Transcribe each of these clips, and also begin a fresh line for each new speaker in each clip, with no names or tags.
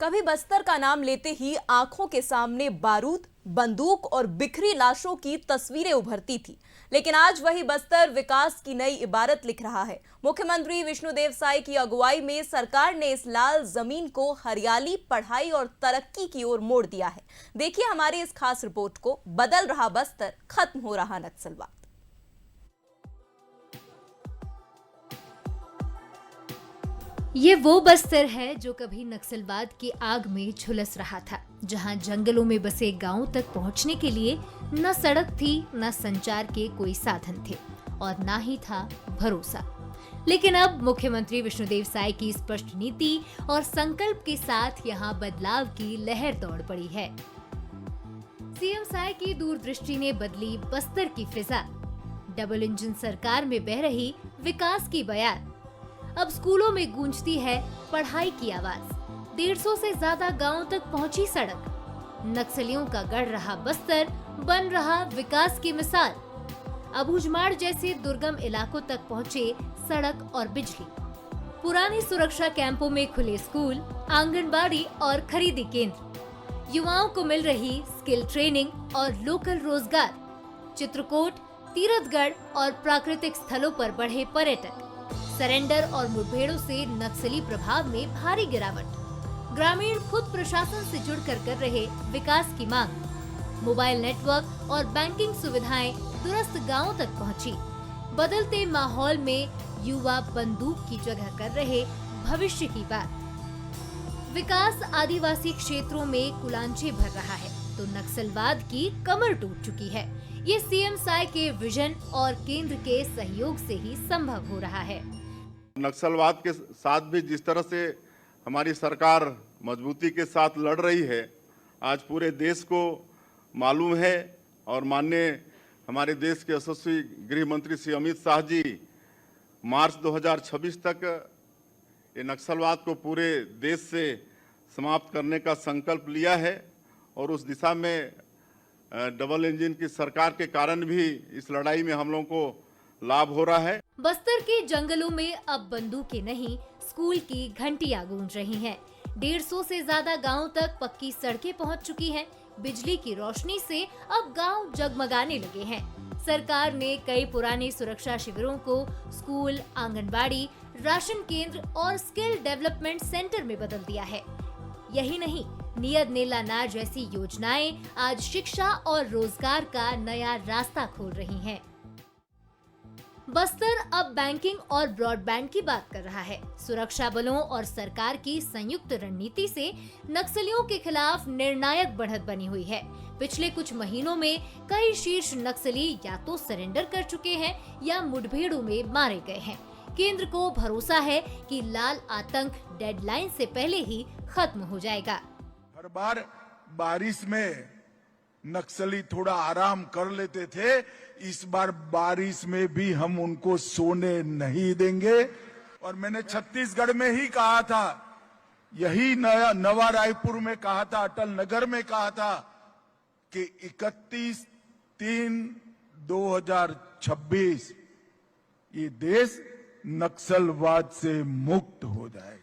कभी बस्तर का नाम लेते ही आंखों के सामने बारूद, बंदूक और बिखरी लाशों की तस्वीरें उभरती थी, लेकिन आज वही बस्तर विकास की नई इबारत लिख रहा है। मुख्यमंत्री विष्णुदेव साय की अगुवाई में सरकार ने इस लाल जमीन को हरियाली, पढ़ाई और तरक्की की ओर मोड़ दिया है। देखिए हमारी इस खास रिपोर्ट को, बदल रहा बस्तर, खत्म हो रहा नक्सलवाद।
ये वो बस्तर है जो कभी नक्सलवाद की आग में झुलस रहा था, जहां जंगलों में बसे गांवों तक पहुंचने के लिए न सड़क थी, न संचार के कोई साधन थे और न ही था भरोसा। लेकिन अब मुख्यमंत्री विष्णुदेव साय की स्पष्ट नीति और संकल्प के साथ यहां बदलाव की लहर दौड़ पड़ी है। सीएम साय की दूरदृष्टि ने बदली बस्तर की फिजा। डबल इंजन सरकार में बह रही विकास की बयार। अब स्कूलों में गूंजती है पढ़ाई की आवाज। 150 से ज्यादा गांवों तक पहुंची सड़क। नक्सलियों का गढ़ रहा बस्तर बन रहा विकास की मिसाल। अबूझमाड़ जैसे दुर्गम इलाकों तक पहुंचे सड़क और बिजली। पुरानी सुरक्षा कैंपों में खुले स्कूल, आंगनबाड़ी और खरीदी केंद्र। युवाओं को मिल रही स्किल ट्रेनिंग और लोकल रोजगार। चित्रकूट, तीरथगढ़ और प्राकृतिक स्थलों पर बढ़े पर्यटक। सरेंडर और मुठभेड़ों से नक्सली प्रभाव में भारी गिरावट। ग्रामीण खुद प्रशासन से जुड़कर कर रहे विकास की मांग। मोबाइल नेटवर्क और बैंकिंग सुविधाएं दूरस्थ गांवों तक पहुंची। बदलते माहौल में युवा बंदूक की जगह कर रहे भविष्य की बात। विकास आदिवासी क्षेत्रों में कुलांचे भर रहा है तो नक्सलवाद की कमर टूट चुकी है। ये सीएम साय के विजन और केंद्र के सहयोग से ही संभव हो रहा है।
नक्सलवाद के साथ भी जिस तरह से हमारी सरकार मजबूती के साथ लड़ रही है, आज पूरे देश को मालूम है और माननीय हमारे देश के यशस्वी गृह मंत्री श्री अमित शाह जी मार्च 2026 तक ये नक्सलवाद को पूरे देश से समाप्त करने का संकल्प लिया है और उस दिशा में डबल इंजन की सरकार के कारण भी इस लड़ाई में हम लोगों को लाभ हो रहा है।
बस्तर के जंगलों में अब बंदूकें नहीं, स्कूल की घंटियां गूंज रही हैं। 150 से ज्यादा गांवों तक पक्की सड़कें पहुंच चुकी हैं। बिजली की रोशनी से अब गांव जगमगाने लगे हैं। सरकार ने कई पुराने सुरक्षा शिविरों को स्कूल, आंगनबाड़ी, राशन केंद्र और स्किल डेवलपमेंट सेंटर में बदल दिया है। यही नहीं, नियत नेला नार जैसी योजनाएं आज शिक्षा और रोजगार का नया रास्ता खोल रही हैं। बस्तर अब बैंकिंग और ब्रॉडबैंड की बात कर रहा है। सुरक्षा बलों और सरकार की संयुक्त रणनीति से नक्सलियों के खिलाफ निर्णायक बढ़त बनी हुई है। पिछले कुछ महीनों में कई शीर्ष नक्सली या तो सरेंडर कर चुके हैं या मुठभेड़ों में मारे गए हैं। केंद्र को भरोसा है कि लाल आतंक डेडलाइन से पहले ही खत्म हो जाएगा।
हर बार बारिश में नक्सली थोड़ा आराम कर लेते थे, इस बार बारिश में भी हम उनको सोने नहीं देंगे। और मैंने छत्तीसगढ़ में ही कहा था, यही नवा रायपुर में कहा था, अटल नगर में कहा था कि 31/3/2026 ये देश नक्सलवाद से मुक्त हो जाएगा।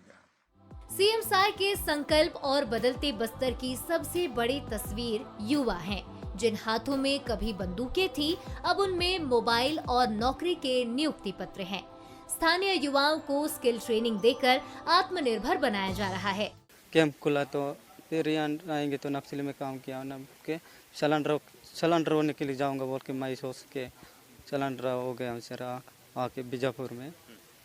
सीएम साय के संकल्प और बदलते बस्तर की सबसे बड़ी तस्वीर युवा हैं, जिन हाथों में कभी बंदूकें थी, अब उनमें मोबाइल और नौकरी के नियुक्ति पत्र हैं। स्थानीय युवाओं को स्किल ट्रेनिंग देकर आत्मनिर्भर बनाया जा रहा है।
कैंप खुला तो फिर यहाँ आएंगे तो नक्सली में काम किया ना के सिलेंडर होने के लिए जाऊंगा बोल के मैं सोच के सिलेंडर हो गया सर। आके बीजापुर में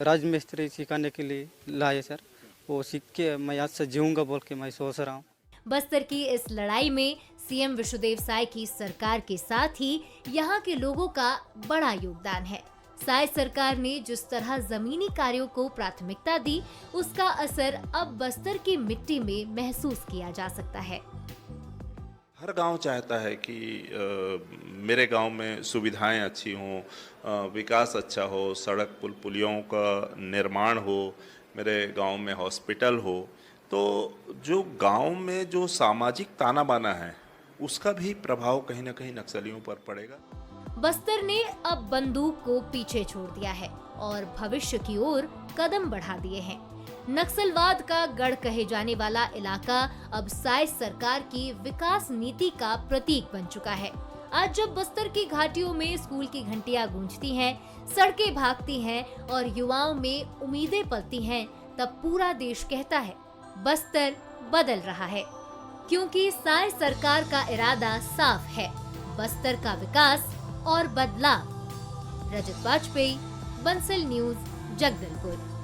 राजमिस्त्री सिखाने के लिए लाए सर, वो सीख के मैं आज से जीऊंगा बोल के मैं सोच रहा हूँ।
बस्तर की इस लड़ाई में सीएम विष्णुदेव साय की सरकार के साथ ही यहाँ के लोगों का बड़ा योगदान है। साय सरकार ने जिस तरह जमीनी कार्यों को प्राथमिकता दी, उसका असर अब बस्तर की मिट्टी में महसूस किया जा सकता है।
हर गांव चाहता है कि मेरे गांव में सुविधाएं अच्छी हों, विकास अच्छा हो, सड़क पुल पुलियों का निर्माण हो, मेरे गांव में हॉस्पिटल हो। तो जो गांव में जो सामाजिक ताना बाना है, उसका भी प्रभाव कहीं ना कहीं नक्सलियों पर पड़ेगा।
बस्तर ने अब बंदूक को पीछे छोड़ दिया है और भविष्य की ओर कदम बढ़ा दिए हैं। नक्सलवाद का गढ़ कहे जाने वाला इलाका अब साय सरकार की विकास नीति का प्रतीक बन चुका है। आज जब बस्तर की घाटियों में स्कूल की घंटियां गूंजती हैं, सड़कें भागती हैं और युवाओं में उम्मीदें पलती हैं, तब पूरा देश कहता है बस्तर बदल रहा है, क्योंकि साय सरकार का इरादा साफ है, बस्तर का विकास और बदलाव। रजत वाजपेयी, बंसल न्यूज, जगदलपुर।